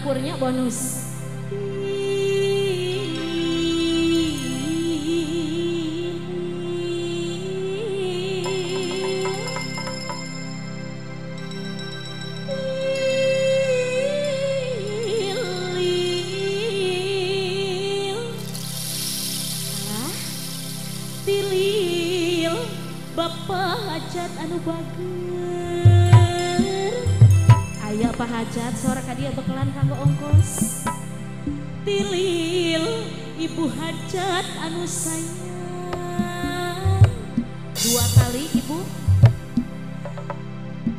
dapurnya bonus. Tilil Bapak Hajat anu bager aya Pak Hajat suara kadia bekelan kanggo ongkos. Tilil Ibu Hajat anu sayang 2 kali Ibu.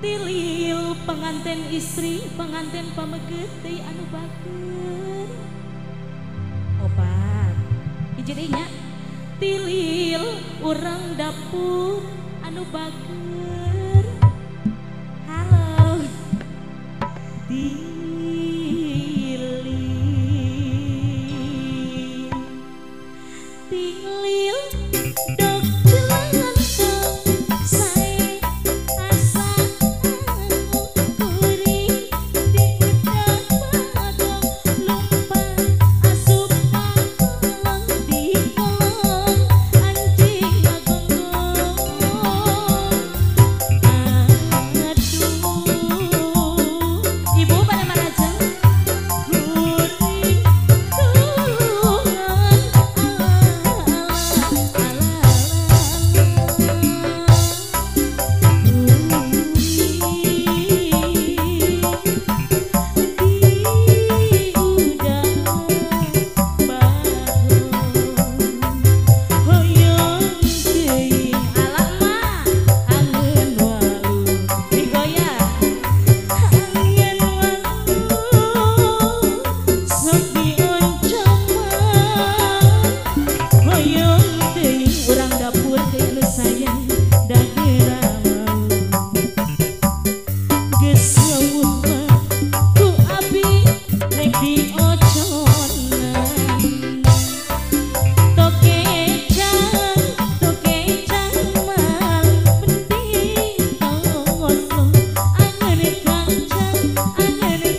Tilil pengantin istri pengantin pameget deui anu bager opat hiji deui nya. Tilil urang dapur anu bager halo Tilil dok jalan saya asa kuring di udah bagong lupa asup alang di kolong anjing ngagonggong. Aduh ibu pada marajeng kuring tulungan urang dapur teu sayang dageura mau geus leuwih mah ku abi rek dioconan tokecang mal penting tongosong angen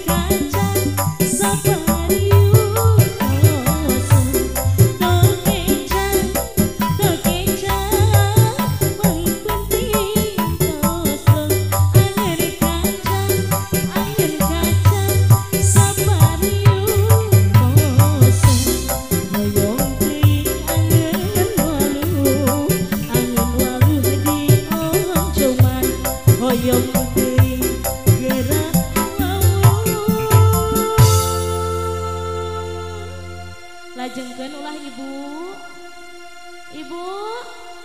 kacang sabariu kosong tokecang paling penting kosong angen kacang sabariu kosong hoyong teuing angen waluh dioncoman hoyong teuing gerak lajengkeun ulah ibu. Ibu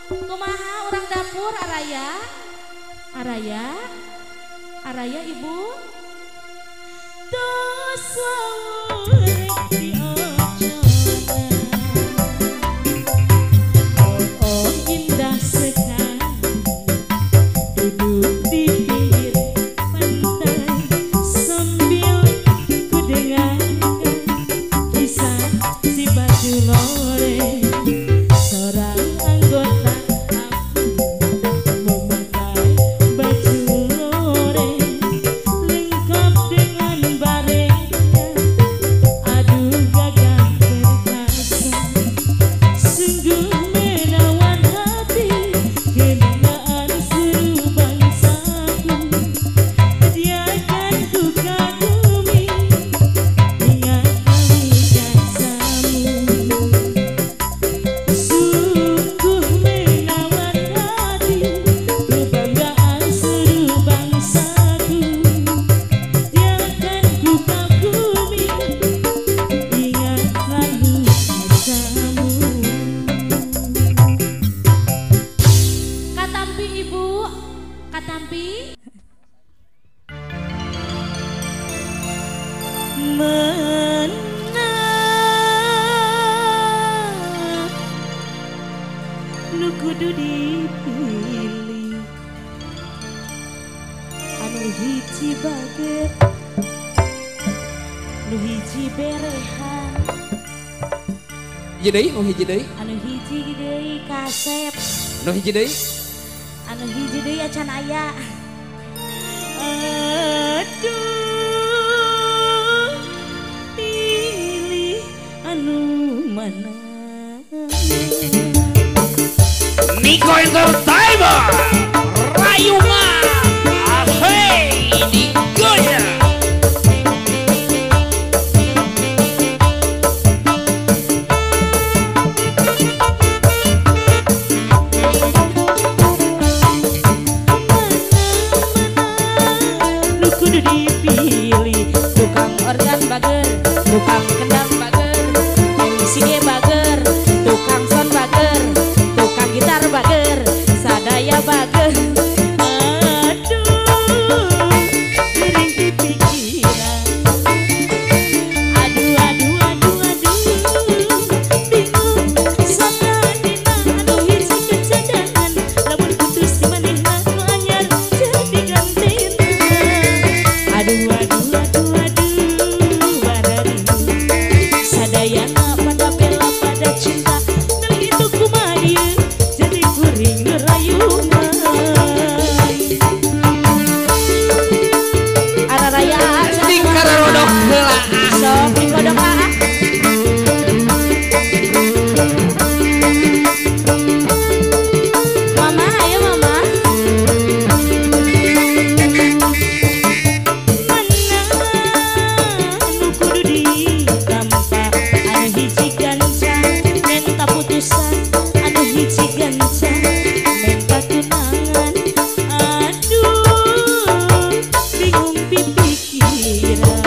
kumaha urang dapur araya ibu tos rek dioconan oh indah sekali duduk di pinggir pantai sambil ku dengarkan kisah si baju loreng seorang anggota memakai baju loreng lengkap dengan barengnya. Aduh gagah perkasa sungguh menawan hati kenangan seru bangsaku dia akan ku kagumi ingat kami jasamu. Sungguh menawan hati kebanggaan seru bangsaku dia akan ku kagumi ingat lalu jasamu. Katampi ibu katampi menang nu kudu dipilih anu hiji baget nu hiji berehan Hiji deui, nu hiji deui. anu hiji deui kasep Nu hiji deui. anu hiji deui acan aya. Aduh mana. Niko Entertainment Rayungan Ahey digoyang. Lu kudu dipilih tukang organ bager, tukang kendang bager, MC bager, tukang sound bager, tukang gitar bager, sadaya bager. Aduh, miring di pikiran. Aduh, aduh, aduh, aduh, bingung sakadina anu hiji kecadangan, lamun putus di manehna nu anyar jadi gantina. Aduh, aduh, aduh, aduh, bararimu sadayana pada bela pada cinta, dan itu kumaha dieu jadi kuring nu rayungan. Araraya Ding kararodok heula. sok digodok ah. Mama, ayo mama. Mana nu kudu ditampa anu hiji gancang menta putusan, anu hiji gancang menta tunangan. Aduh, bingung pipikiran.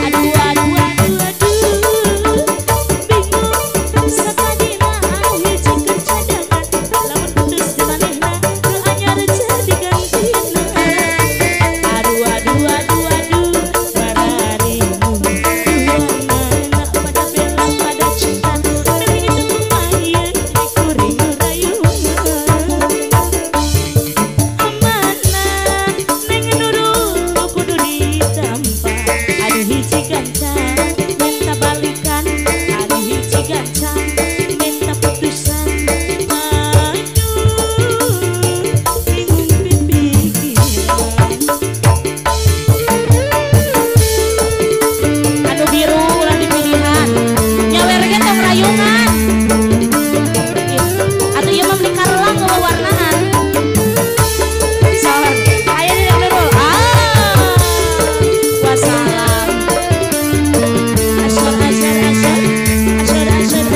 Aduh, aduh, aduh, aduh, bingung sakadina anu hiji kecadangan, lamun putus di manehna nu anyar jadi gantina. Aduh, aduh, aduh, aduh, bararimu duanana pada bela pada cinta, dan itu kumaha ieu kuring nu rayungan. Amanah neng nurut kudu ditampa anu hiji gancang minta balikan, anu hiji gancang minta putusan. Aduh, bingung pipikiran. Anu biru ulah dipilihan nyawer ge tong rayungan. Atuh ieu mah beli karulang warnaan. Salam, ayo di Nurul. Wassalam. Asyar, asyar, asyar, asyar, asyar,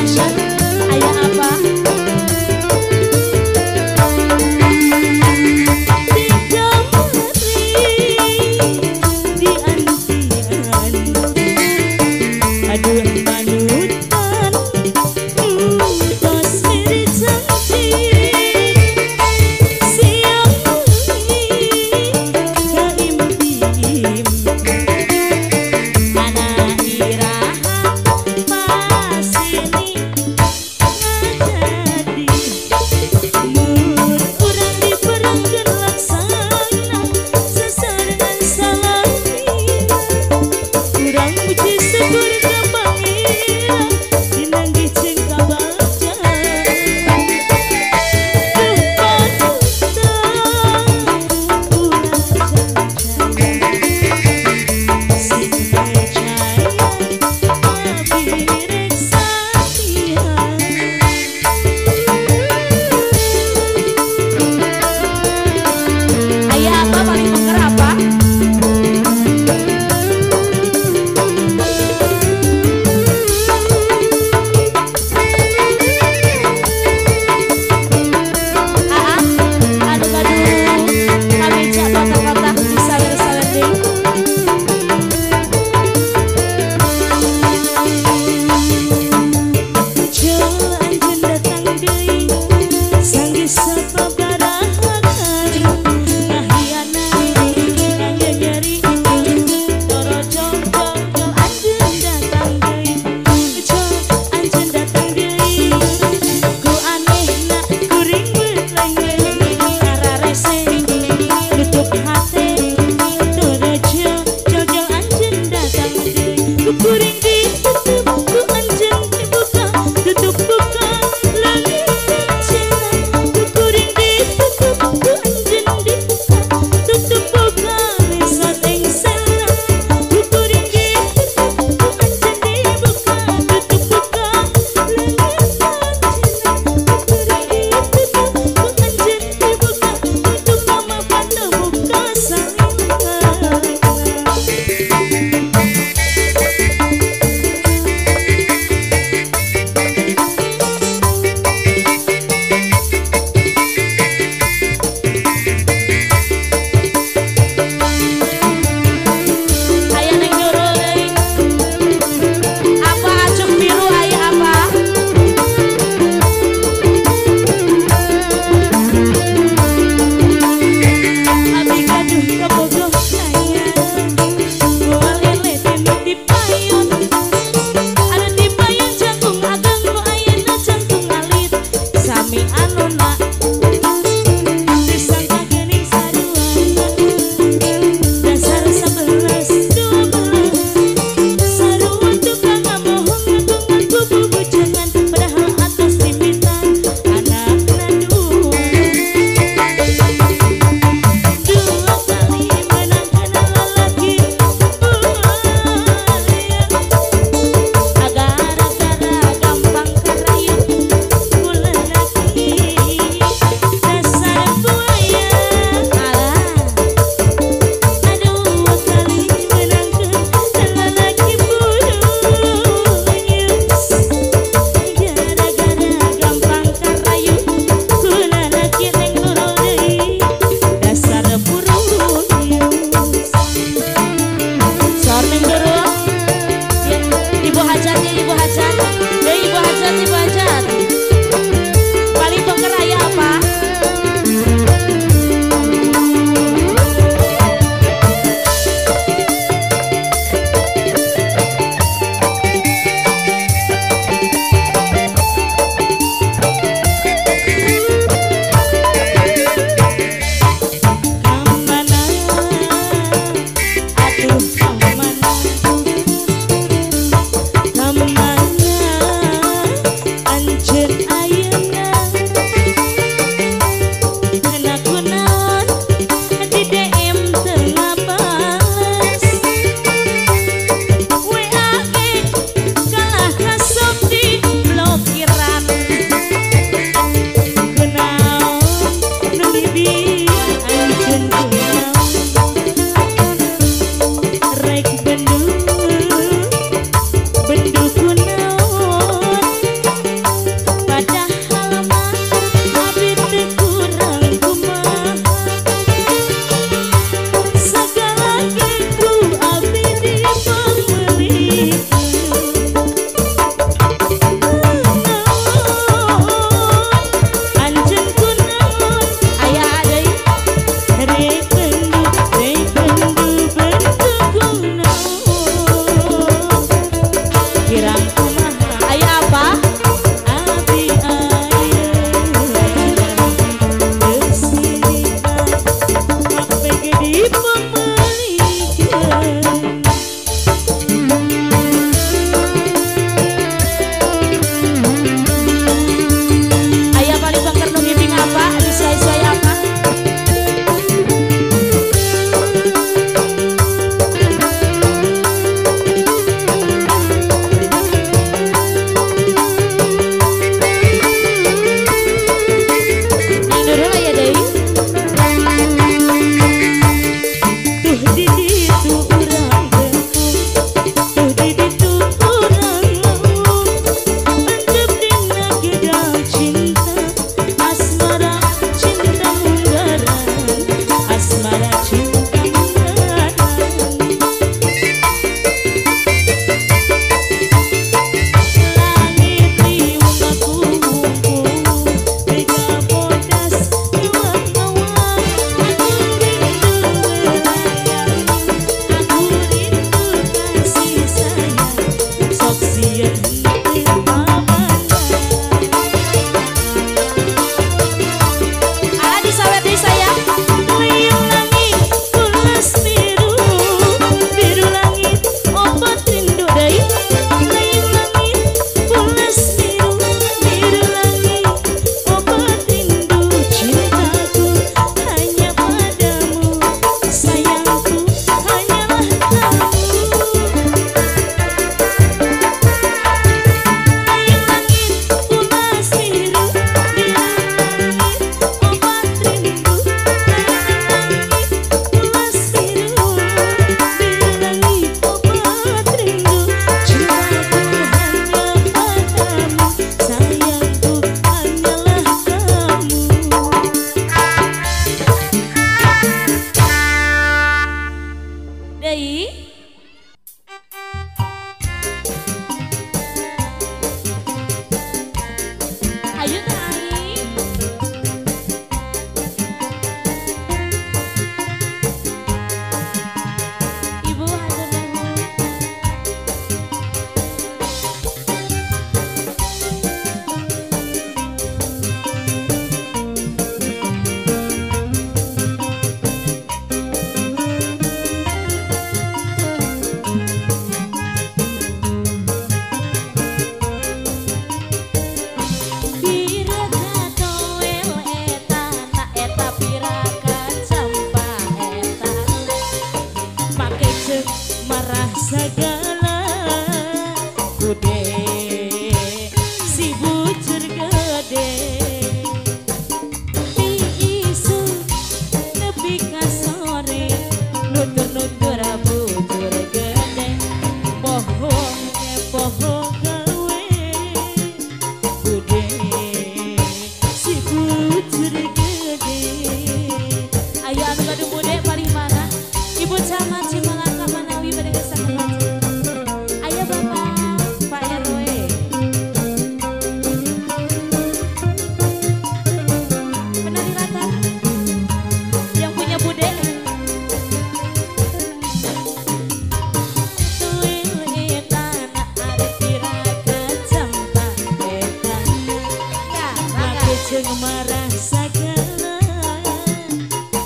jeung marah sagala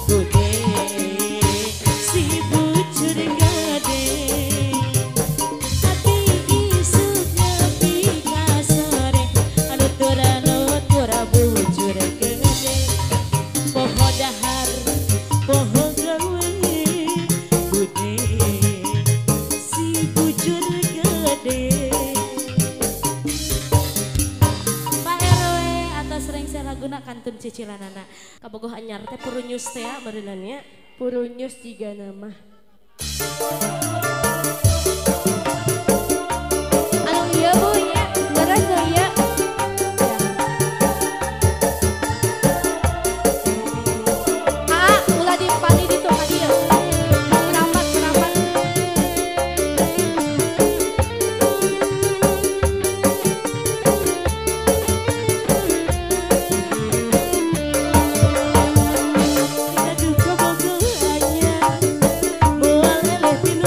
bude si bujur gede hati isuk nepi ka sore nutura bujur gede poho dahar poho gawe bude si bujur gede. Laguna kantun cicilanana kabogoh anyar teh purunyus teh berenannya purunyus jiga nama anu iya bu ya beres ya ulah dipani di tuh dia merapat Tinu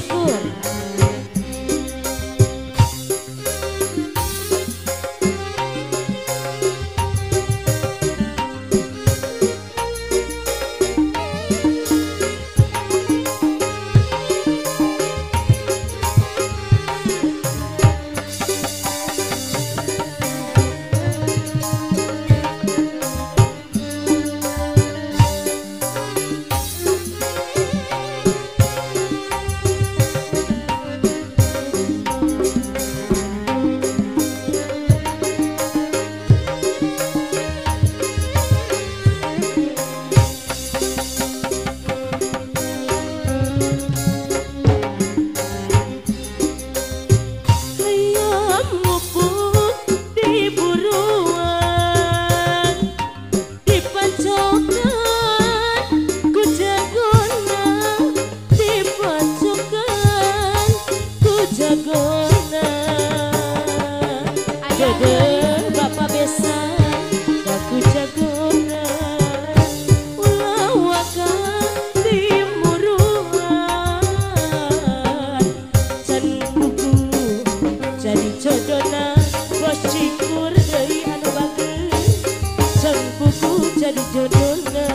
Cikur. Bapak besan, aku jagona, ulah wakang timuruan, can buku jadi jodohna, bos Cikur deui anu bageus, can buku jadi jodohna.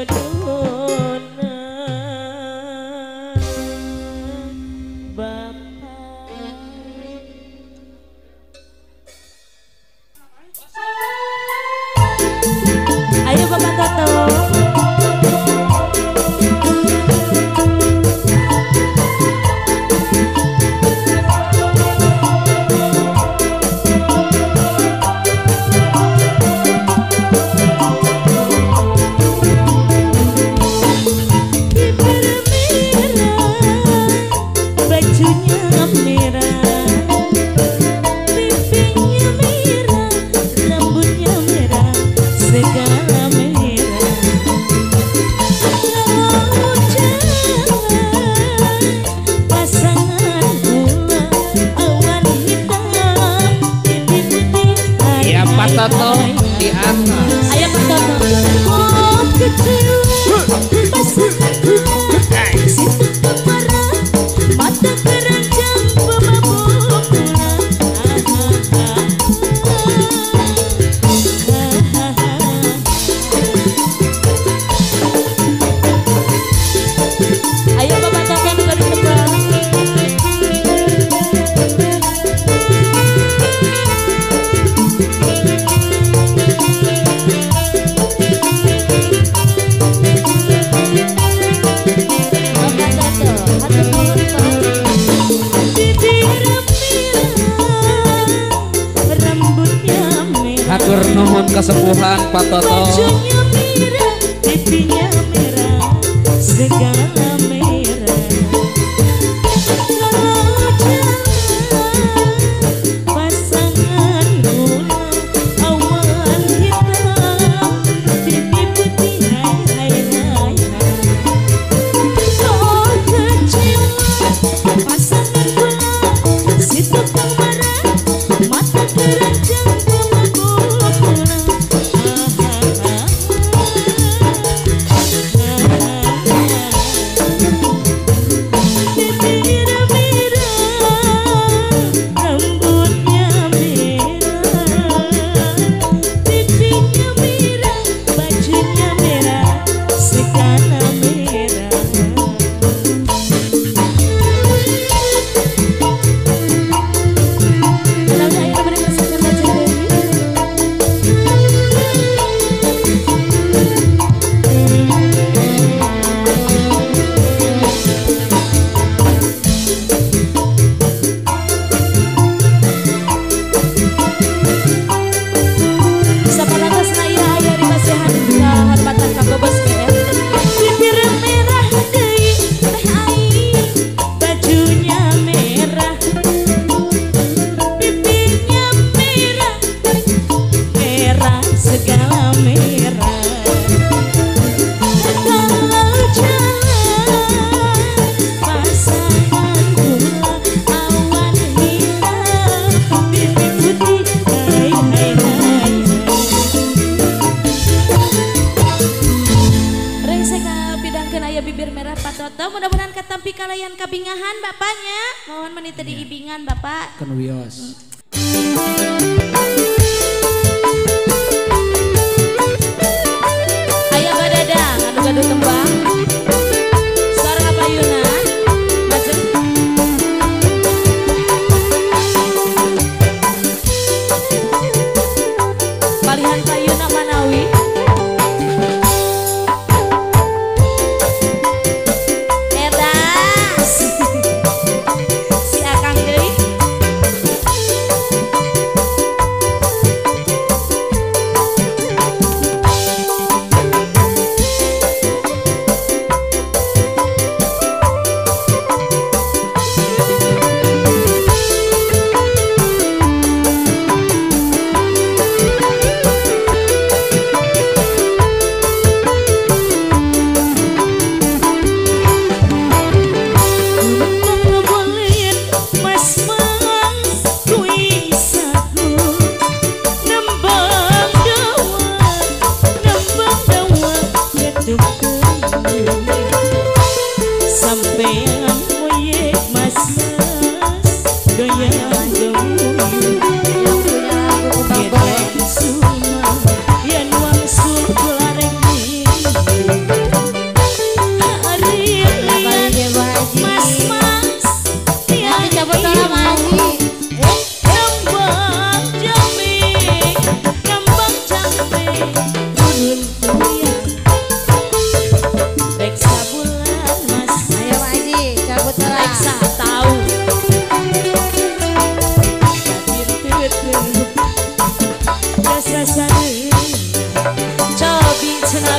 jodohna Bapak. Ayo Bapak Toto. Toto di atas. Ayo Pak Toto. Oh kecil pasangan gula situ kemarah mata keranjang pemabuk gula. Ayo Bapak Toto juga ditebak. Hatur nuhun kesepuhan Pak Toto. Bajunya merah, pipinya merah, segala merah. Kalau jalan pasangan gula, awan hitam, pipi putih hai hai hai. Oh kecil pasangan gula, situ kemarah, mata keranjang. Mudah-mudahan ketampi kalayan kabingahan bapaknya. Mohon meniti di ibingan bapak. Kenuwios. Ayo badadang, adu-adu kembang. Sarang apa Yunan? Maju. Palihan Payuna Manawi.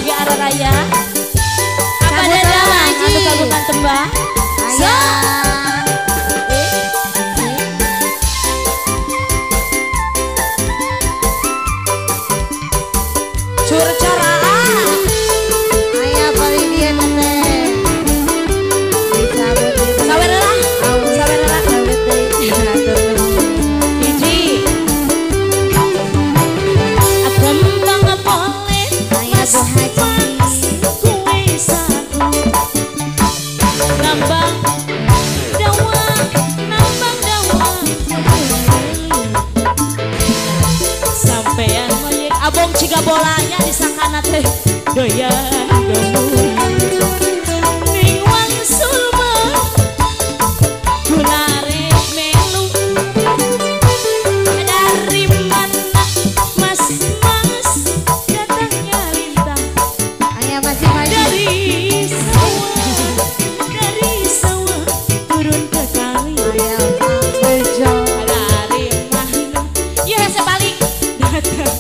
bagi arah raya. Apa dadang anu kagungan tembang? So. Abong jika bolanya disangkana teh doyan gemuy ning wangsul mah gulare melu dari mana mas datangnya lintang ayah masih dari sawah turun ke kali ayah bejo dari mana ya sebalik datang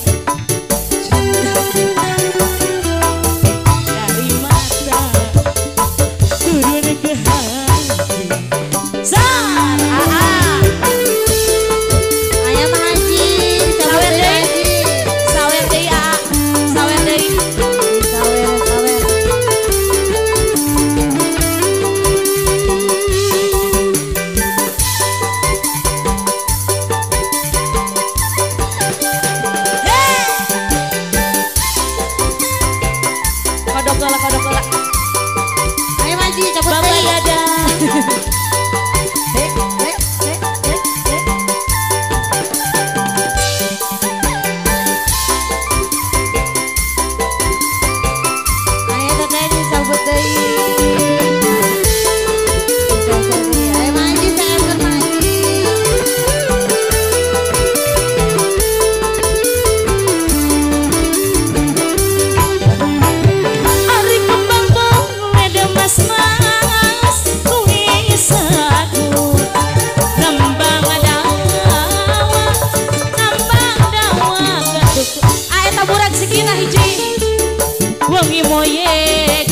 wengi moyek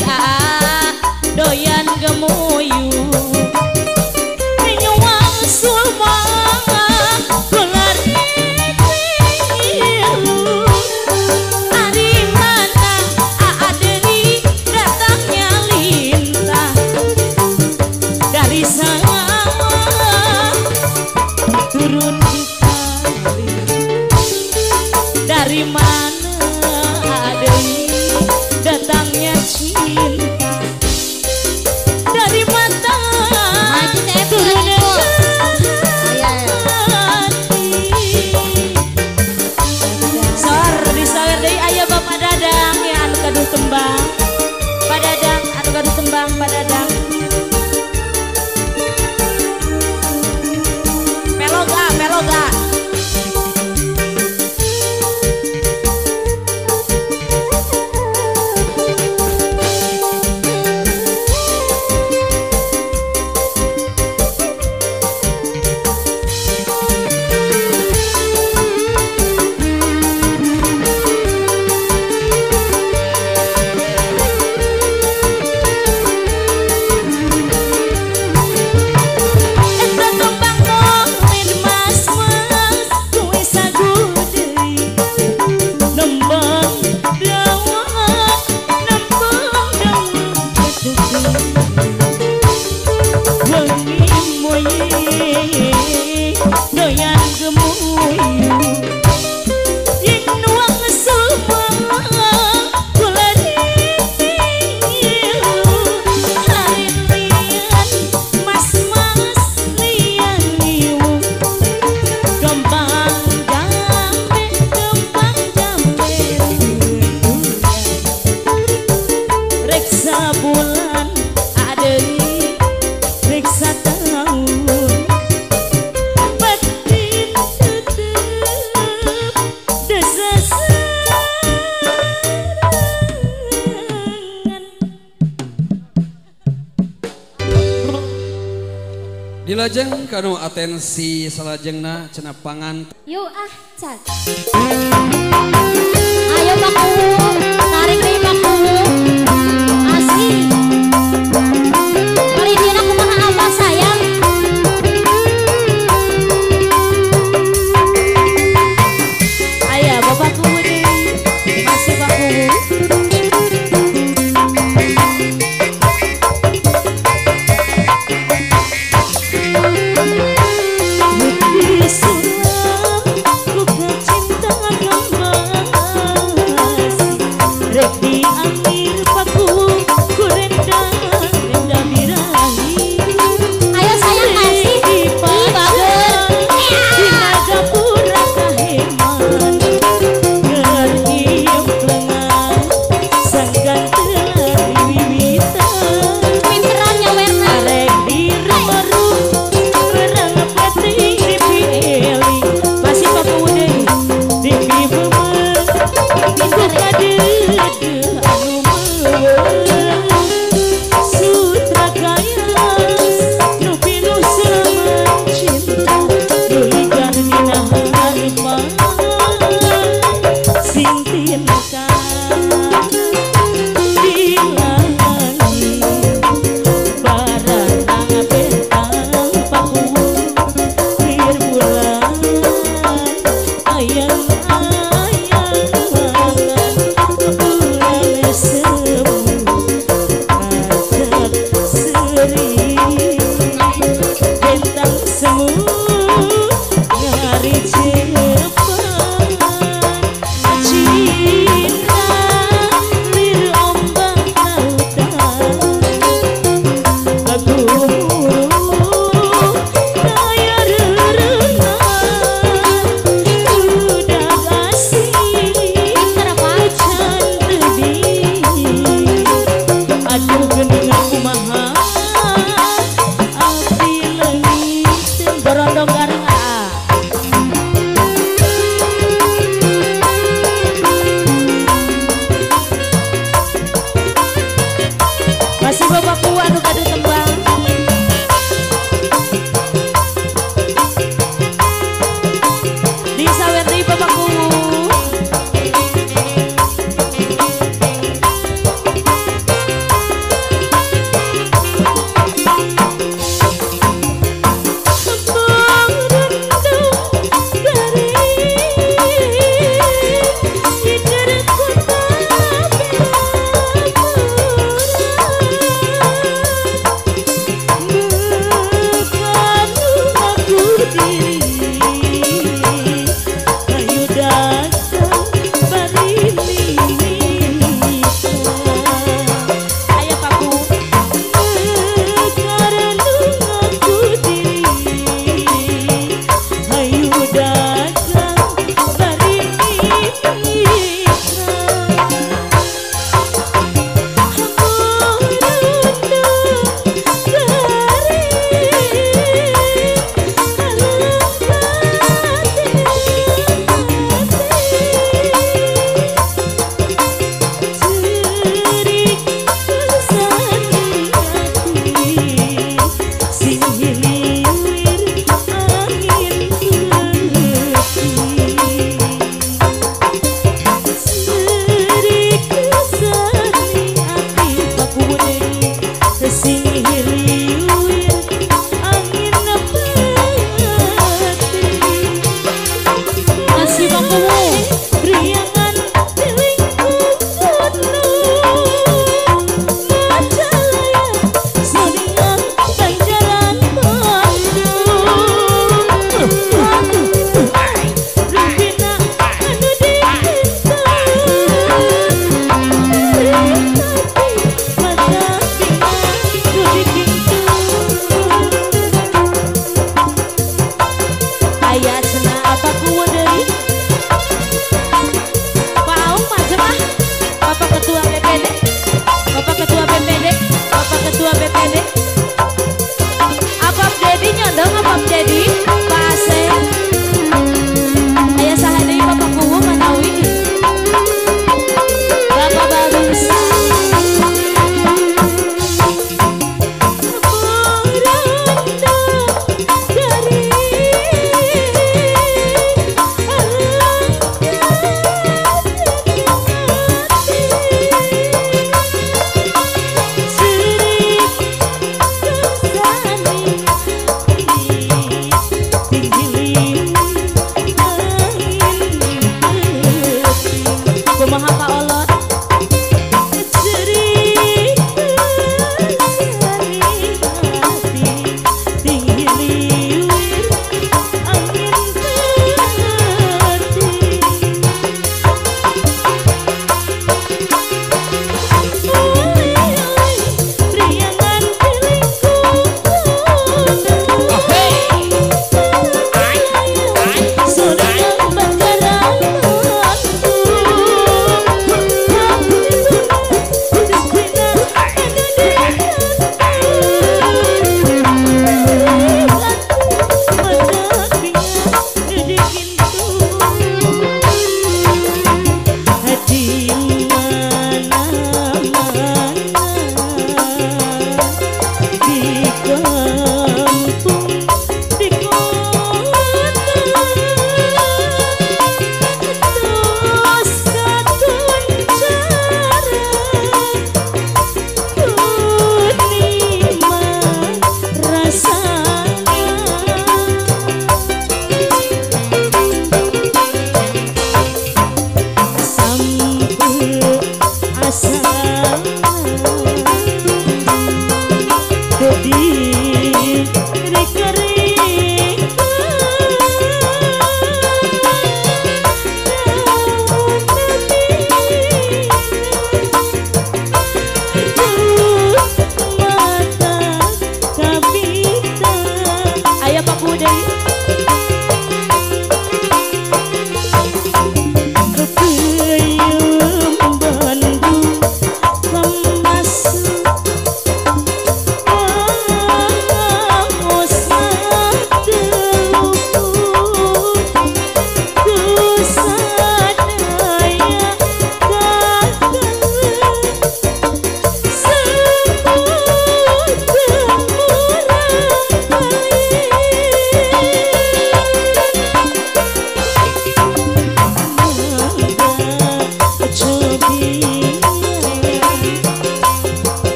doyan gemuyu nyuwang sulma gulari pilu ari mana adeni datangnya lintah dari sawah turun di kali dari mana adeni datangnya cinta dari mata turun sor di sawer deui aya Bapak Dadang ya anu kaduh tembang Pak Dadang anu kaduh tembang Pak Dadang meloga doyan gemuyu yen nuang sulma gulari pilu lain lian mas lian niu gembang jambe reksa bulan adeni reksa tahun Dilajeng kanu atensi salajengna cenah pangan. Yuk cat. Ayo baku, tarik nih baku.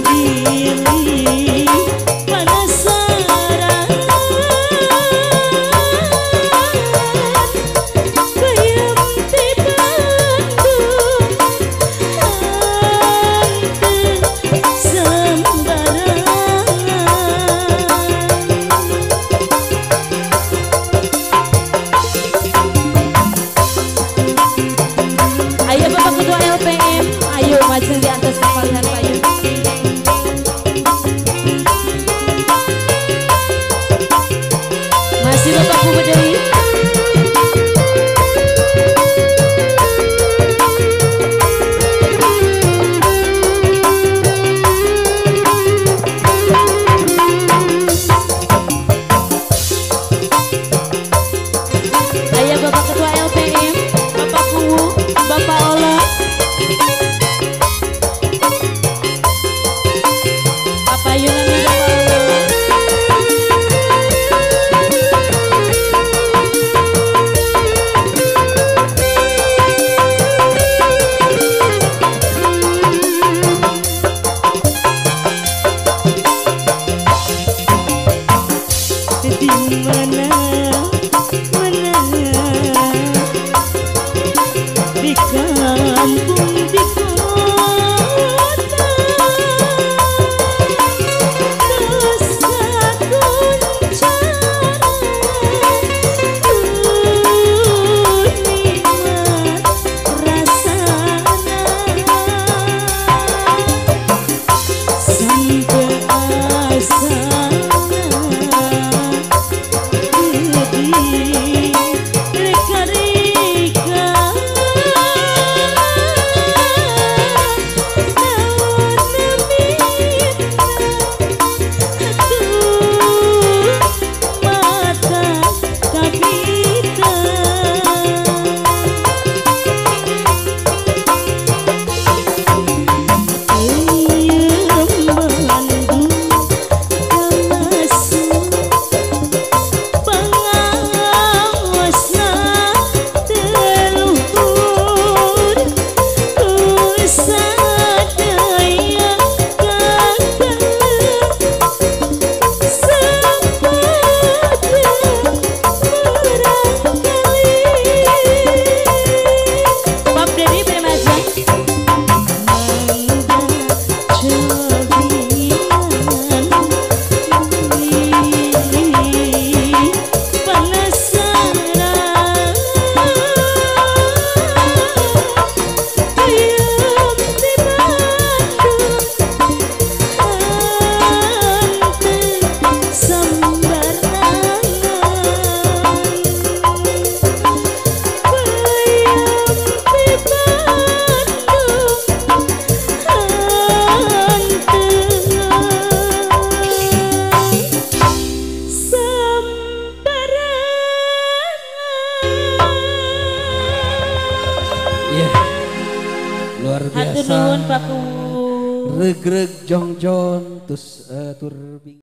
diri penasaran bayam di Bandung hante sembarangan. Ayo Bapak Ketua LPM, ayo maju di atas kepalian payung. Masih Bapak Bupati. Ayo Bapak Ketua LPM, Bapak Kuwu, Bapak Ola, Bapak Yunani, Bapak Ola. Di mana di kampung di kota kesakun nikmat rasana sampai asana reka-reka Luar Hatur biasa. nuhun Pak Kuwu. Regreg jongjon tus tur